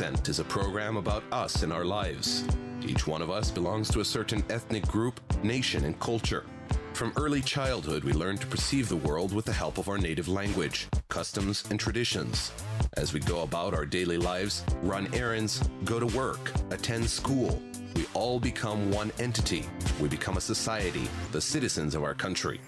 Aссent is a program about us and our lives. Each one of us belongs to a certain ethnic group, nation, and culture. From early childhood, we learn to perceive the world with the help of our native language, customs, and traditions. As we go about our daily lives, run errands, go to work, attend school, we all become one entity. We become a society, the citizens of our country.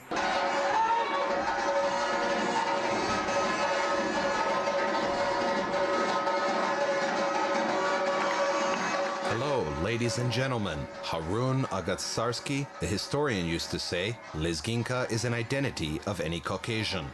Hello, ladies and gentlemen. Harun Agatsarsky, the historian, used to say, Lezginka is an identity of any Caucasian.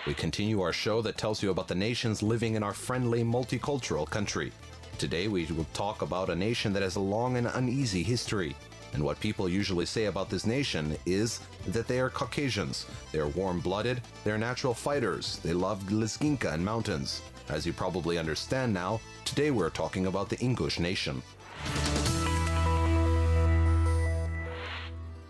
We continue our show that tells you about the nations living in our friendly, multicultural country. Today we will talk about a nation that has a long and uneasy history. And what people usually say about this nation is that they are Caucasians. They are warm-blooded, they are natural fighters, they love Lezginka and mountains. As you probably understand now, today we're talking about the Ingush nation.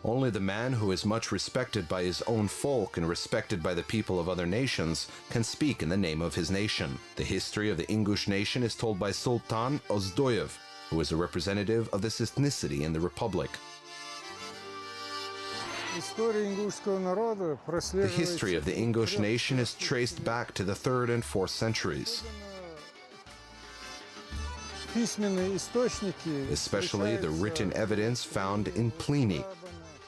Only the man who is much respected by his own folk and respected by the people of other nations can speak in the name of his nation. The history of the Ingush nation is told by Sultan Ozdоев, who is a representative of this ethnicity in the Republic. The history of the Ingush nation is traced back to the 3rd and 4th centuries. Especially the written evidence found in Pliny,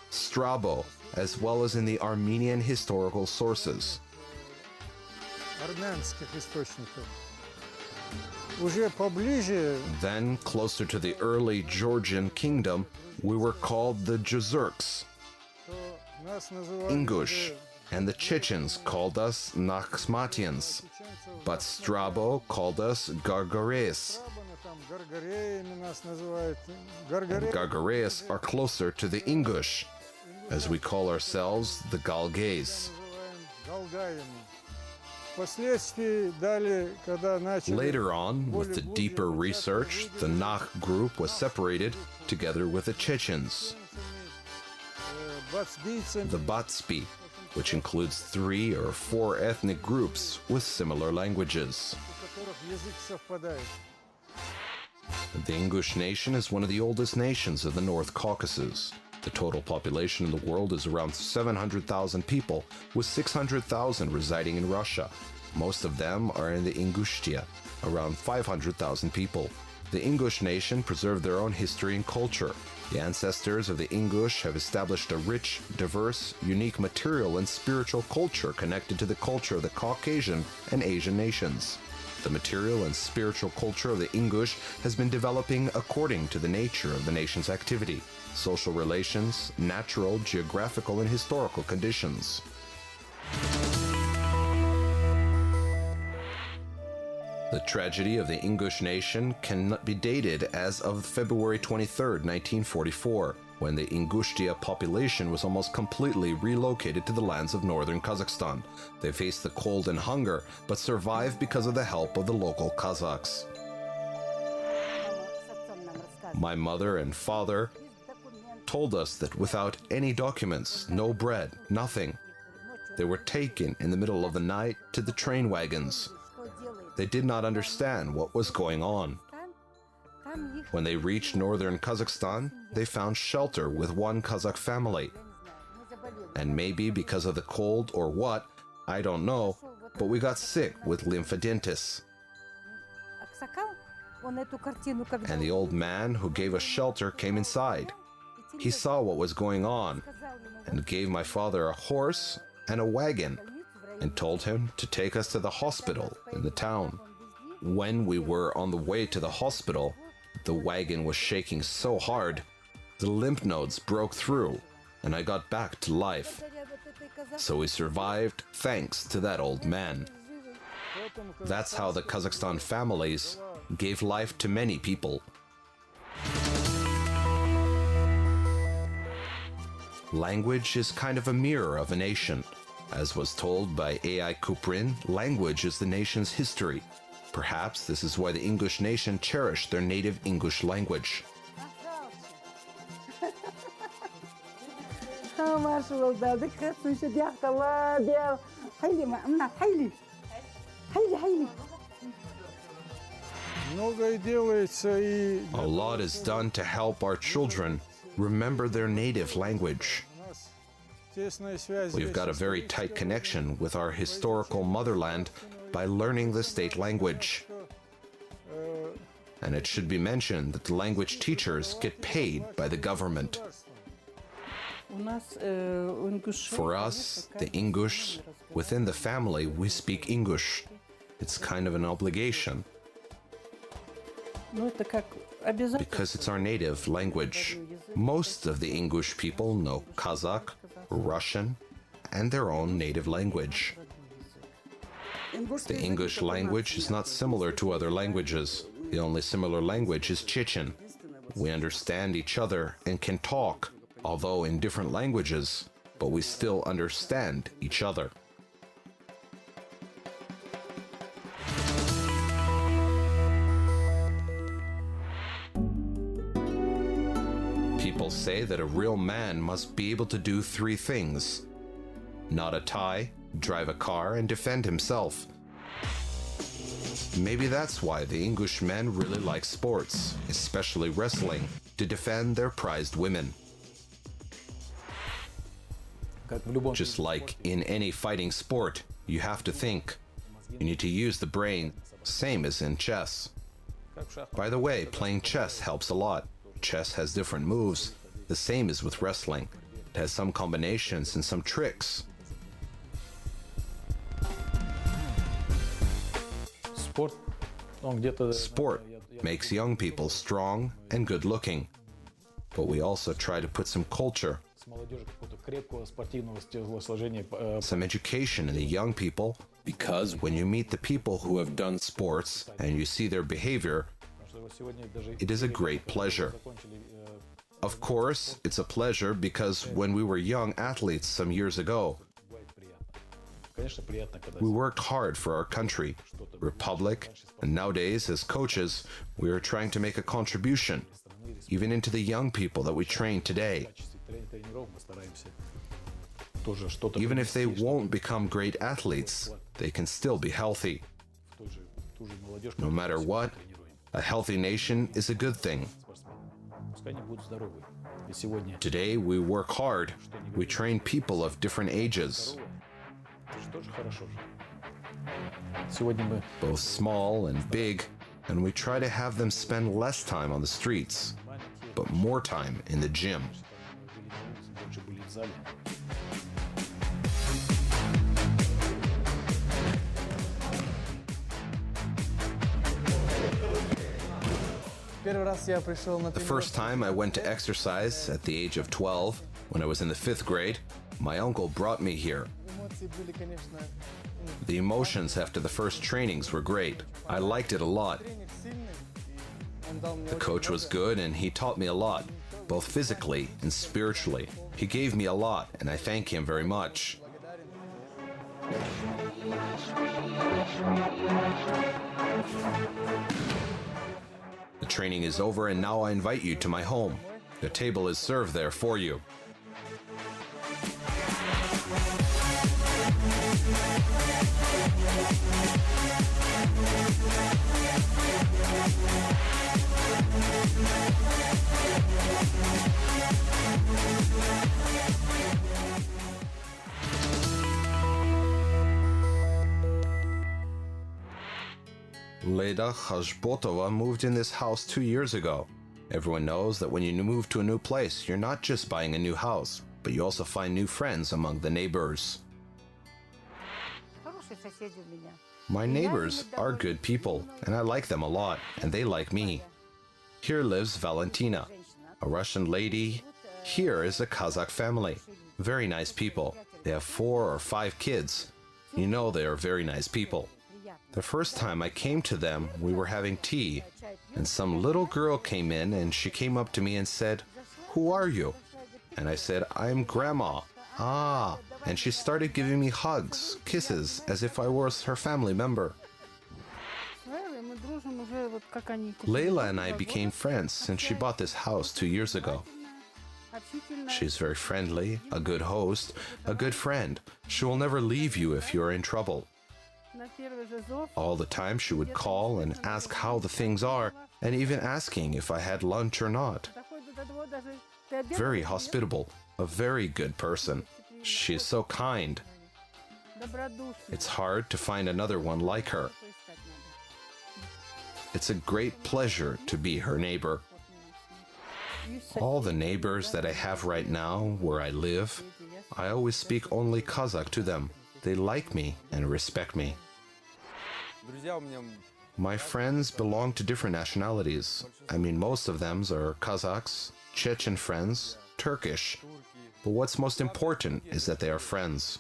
Strabo, as well as in the Armenian historical sources. Then, closer to the early Georgian kingdom, we were called the Juzurks, Ingush, and the Chechens called us Nakhmatians, but Strabo called us Gargareis. And Gargareis are closer to the Ingush, as we call ourselves the Galgays. Later on, with the deeper research, the Nakh group was separated together with the Chechens. The Batspi, which includes 3 or 4 ethnic groups with similar languages. The Ingush nation is one of the oldest nations of the North Caucasus. The total population in the world is around 700,000 people, with 600,000 residing in Russia. Most of them are in the Ingustia, around 500,000 people. The Ingush nation preserved their own history and culture. The ancestors of the Ingush have established a rich, diverse, unique material and spiritual culture connected to the culture of the Caucasian and Asian nations. The material and spiritual culture of the Ingush has been developing according to the nature of the nation's activity, social relations, natural, geographical, and historical conditions. The tragedy of the Ingush nation can be dated as of February 23, 1944, when the Ingustia population was almost completely relocated to the lands of northern Kazakhstan. They faced the cold and hunger, but survived because of the help of the local Kazakhs. My mother and father told us that without any documents, no bread, nothing, they were taken in the middle of the night to the train wagons. They did not understand what was going on. When they reached northern Kazakhstan, they found shelter with one Kazakh family. And maybe because of the cold or what, I don't know, but we got sick with lymphadenitis. And the old man who gave us shelter came inside. He saw what was going on and gave my father a horse and a wagon and told him to take us to the hospital in the town. When we were on the way to the hospital, the wagon was shaking so hard, the lymph nodes broke through, and I got back to life. So we survived thanks to that old man. That's how the Kazakhstan families gave life to many people. Language is kind of a mirror of a nation. As was told by A.I. Kuprin, language is the nation's history. Perhaps this is why the Ingush nation cherished their native Ingush language. A lot is done to help our children remember their native language. We've got a very tight connection with our historical motherland by learning the state language. And it should be mentioned that the language teachers get paid by the government. For us, the Ingush, within the family, we speak English. It's kind of an obligation. Because it's our native language. Most of the English people know Kazakh, Russian, and their own native language. The English language is not similar to other languages. The only similar language is Chechen. We understand each other and can talk, although in different languages, but we still understand each other. People say that a real man must be able to do three things: knot a tie, drive a car, and defend himself. Maybe that's why the English men really like sports, especially wrestling, to defend their prized women. Just like in any fighting sport, you have to think. You need to use the brain, same as in chess. By the way, playing chess helps a lot. Chess has different moves, the same as with wrestling. It has some combinations and some tricks. Sport makes young people strong and good looking. But we also try to put some culture, some education in the young people, because when you meet the people who have done sports and you see their behavior, it is a great pleasure. Of course, it's a pleasure because when we were young athletes some years ago, we worked hard for our country, republic, and nowadays, as coaches, we are trying to make a contribution, even into the young people that we train today. Even if they won't become great athletes, they can still be healthy. No matter what, a healthy nation is a good thing. Today, we work hard. We train people of different ages, both small and big, and we try to have them spend less time on the streets, but more time in the gym. The first time I went to exercise at the age of 12, when I was in the 5th grade, my uncle brought me here. The emotions after the first trainings were great. I liked it a lot. The coach was good and he taught me a lot, both physically and spiritually. He gave me a lot and I thank him very much. The training is over and now I invite you to my home. The table is served there for you. Leila Hozbotova moved in this house 2 years ago. Everyone knows that when you move to a new place, you're not just buying a new house, but you also find new friends among the neighbors. My neighbors are good people, and I like them a lot, and they like me. Here lives Valentina, a Russian lady. Here is a Kazakh family. Very nice people. They have 4 or 5 kids. You know they are very nice people. The first time I came to them, we were having tea, and some little girl came in and she came up to me and said, "Who are you?" And I said, "I'm Grandma." "Ah," and she started giving me hugs, kisses, as if I was her family member. Leila and I became friends since she bought this house 2 years ago. She's very friendly, a good host, a good friend. She will never leave you if you're in trouble. All the time she would call and ask how the things are, and even asking if I had lunch or not. Very hospitable, a very good person. She is so kind. It's hard to find another one like her. It's a great pleasure to be her neighbor. All the neighbors that I have right now where I live, I always speak only Kazakh to them. They like me and respect me. My friends belong to different nationalities. I mean, most of them are Kazakhs, Chechen friends, Turkish. But what's most important is that they are friends.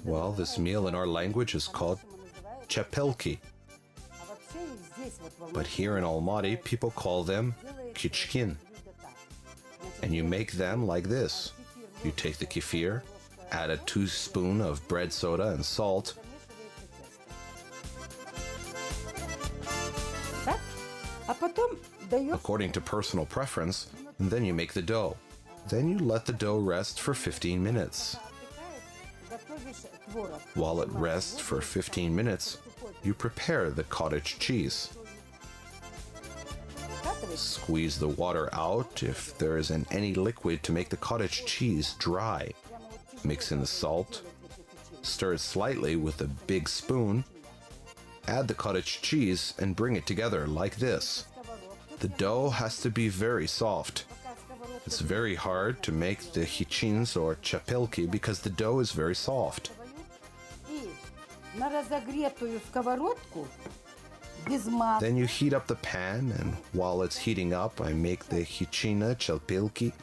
Well, this meal in our language is called chapelki. But here in Almaty, people call them kichkin. And you make them like this. You take the kefir, add a 2 spoons of bread soda and salt. According to personal preference, and then you make the dough. Then you let the dough rest for 15 minutes. While it rests for 15 minutes, you prepare the cottage cheese. Squeeze the water out if there isn't any liquid to make the cottage cheese dry. Mix in the salt. Stir it slightly with a big spoon. Add the cottage cheese and bring it together like this. The dough has to be very soft. It's very hard to make the hichins or chapelki because the dough is very soft. Then you heat up the pan, and while it's heating up, I make the hichina chapelki.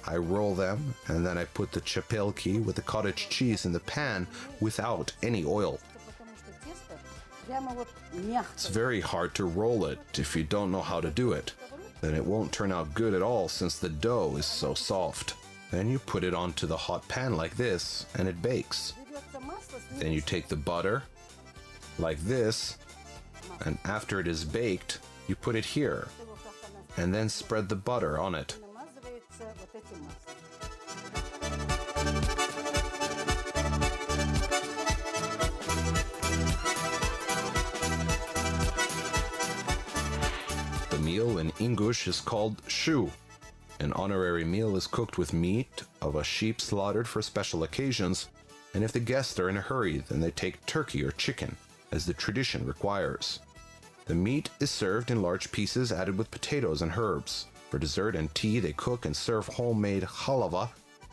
I roll them, and then I put the chapelki with the cottage cheese in the pan without any oil. It's very hard to roll it if you don't know how to do it. Then it won't turn out good at all since the dough is so soft. Then you put it onto the hot pan like this, and it bakes. Then you take the butter, like this, and after it is baked, you put it here, and then spread the butter on it. The meal in Ingush is called shu. An honorary meal is cooked with meat of a sheep slaughtered for special occasions, and if the guests are in a hurry, then they take turkey or chicken, as the tradition requires. The meat is served in large pieces added with potatoes and herbs. For dessert and tea, they cook and serve homemade halava,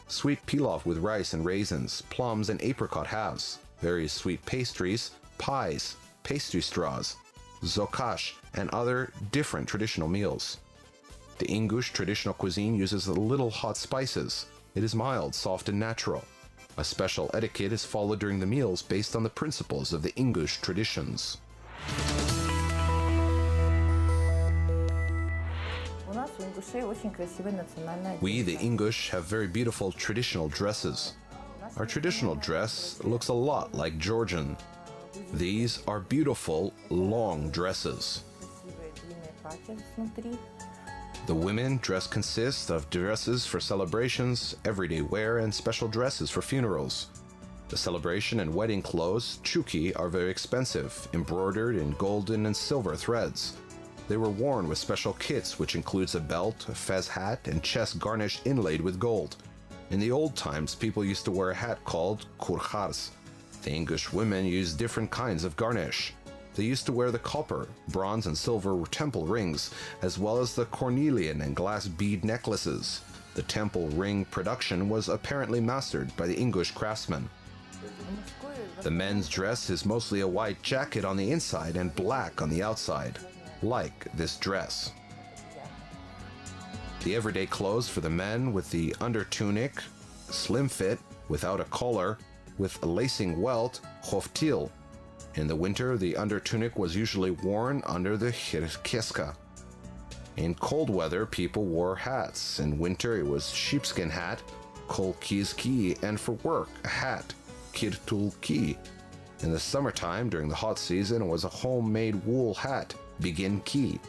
sweet pilaf with rice and raisins, plums and apricot halves, various sweet pastries, pies, pastry straws, zokash, and other different traditional meals. The Ingush traditional cuisine uses little hot spices. It is mild, soft, and natural. A special etiquette is followed during the meals based on the principles of the Ingush traditions. We, the Ingush, have very beautiful traditional dresses. Our traditional dress looks a lot like Georgian. These are beautiful, long dresses. The women dress consists of dresses for celebrations, everyday wear, and special dresses for funerals. The celebration and wedding clothes, chuki, are very expensive, embroidered in golden and silver threads. They were worn with special kits, which includes a belt, a fez hat, and chest garnish inlaid with gold. In the old times, people used to wear a hat called kurkhars. The English women used different kinds of garnish. They used to wear the copper, bronze, and silver temple rings, as well as the cornelian and glass bead necklaces. The temple ring production was apparently mastered by the English craftsmen. The men's dress is mostly a white jacket on the inside and black on the outside, like this dress. The everyday clothes for the men with the undertunic, slim fit, without a collar, with a lacing welt, khoftil. In the winter, the undertunic was usually worn under the khirkeska. In cold weather, people wore hats. In winter, it was sheepskin hat, kolkizki, and for work, a hat, kirtulki. In the summertime, during the hot season, it was a homemade wool hat, bigin ki.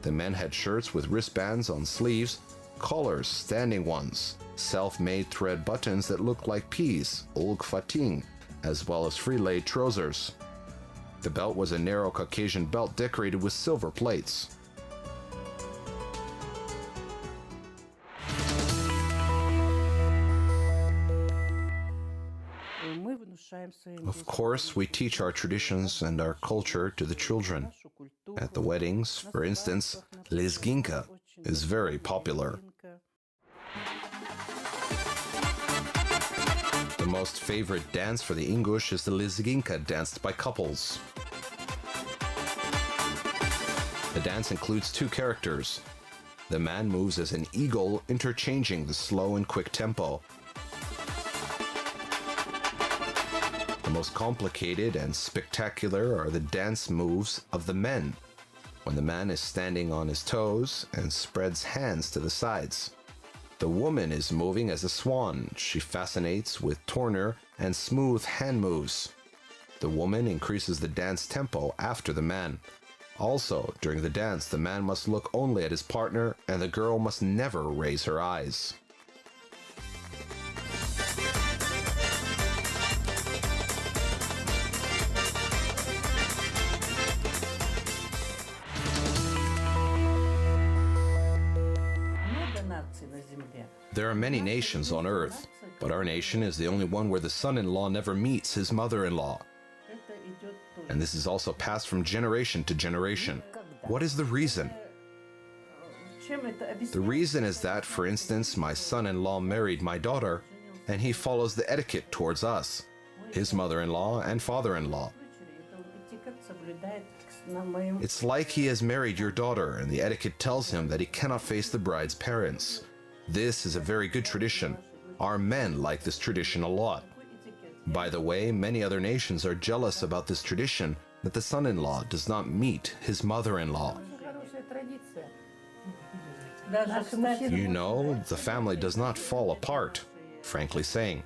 The men had shirts with wristbands on sleeves, collars, standing ones, self-made thread buttons that looked like peas, ulg fating, as well as free-laid trousers. The belt was a narrow Caucasian belt decorated with silver plates. Of course, we teach our traditions and our culture to the children. At the weddings, for instance, lezginka is very popular. The most favorite dance for the Ingush is the lezginka danced by couples. The dance includes two characters. The man moves as an eagle, interchanging the slow and quick tempo. The most complicated and spectacular are the dance moves of the men, when the man is standing on his toes and spreads hands to the sides. The woman is moving as a swan. She fascinates with tournure and smooth hand moves. The woman increases the dance tempo after the man. Also, during the dance, the man must look only at his partner and the girl must never raise her eyes. There are many nations on earth, but our nation is the only one where the son-in-law never meets his mother-in-law. And this is also passed from generation to generation. What is the reason? The reason is that, for instance, my son-in-law married my daughter, and he follows the etiquette towards us, his mother-in-law and father-in-law. It's like he has married your daughter, and the etiquette tells him that he cannot face the bride's parents. This is a very good tradition. Our men like this tradition a lot. By the way, many other nations are jealous about this tradition that the son-in-law does not meet his mother-in-law. You know, the family does not fall apart, frankly saying.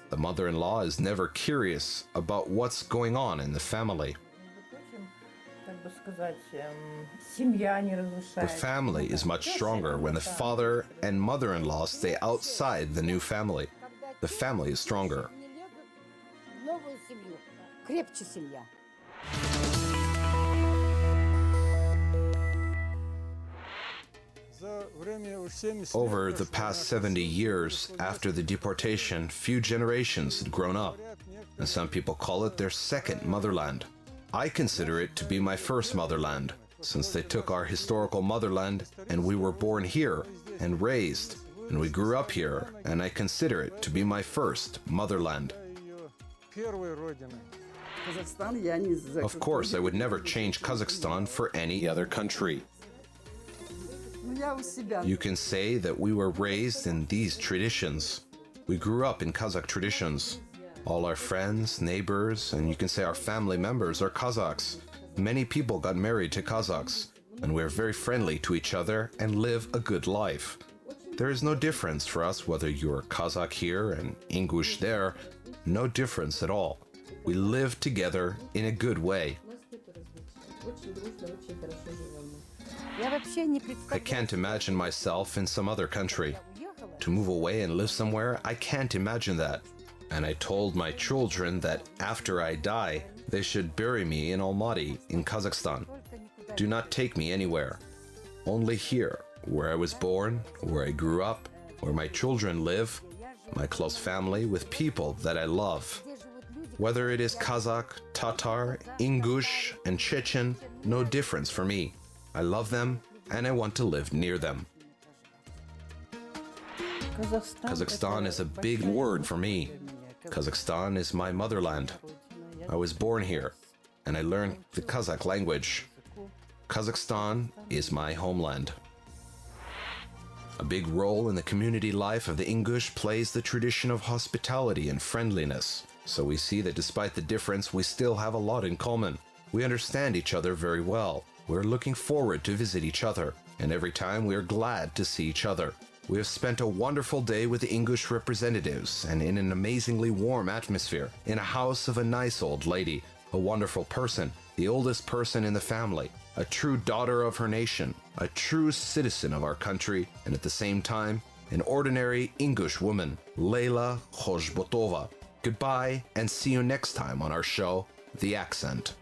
The mother-in-law is never curious about what's going on in the family. The family is much stronger when the father and mother-in-law stay outside the new family. The family is stronger. Over the past 70 years after the deportation, few generations had grown up, and some people call it their second motherland. I consider it to be my first motherland, since they took our historical motherland and we were born here and raised, and we grew up here, and I consider it to be my first motherland. Of course, I would never change Kazakhstan for any other country. You can say that we were raised in these traditions. We grew up in Kazakh traditions. All our friends, neighbors, and you can say our family members are Kazakhs. Many people got married to Kazakhs, and we're very friendly to each other and live a good life. There is no difference for us whether you're Kazakh here and Ingush there, no difference at all. We live together in a good way. I can't imagine myself in some other country. To move away and live somewhere, I can't imagine that. And I told my children that after I die, they should bury me in Almaty, in Kazakhstan. Do not take me anywhere. Only here, where I was born, where I grew up, where my children live, my close family with people that I love. Whether it is Kazakh, Tatar, Ingush, and Chechen, no difference for me. I love them, and I want to live near them. Kazakhstan is a big word for me. Kazakhstan is my motherland. I was born here, and I learned the Kazakh language. Kazakhstan is my homeland. A big role in the community life of the Ingush plays the tradition of hospitality and friendliness. So we see that despite the difference, we still have a lot in common. We understand each other very well. We're looking forward to visit each other, and every time we are glad to see each other. We have spent a wonderful day with the Ingush representatives and in an amazingly warm atmosphere, in a house of a nice old lady, a wonderful person, the oldest person in the family, a true daughter of her nation, a true citizen of our country, and at the same time, an ordinary Ingush woman, Leila Hozbotova. Goodbye, and see you next time on our show, The Accent.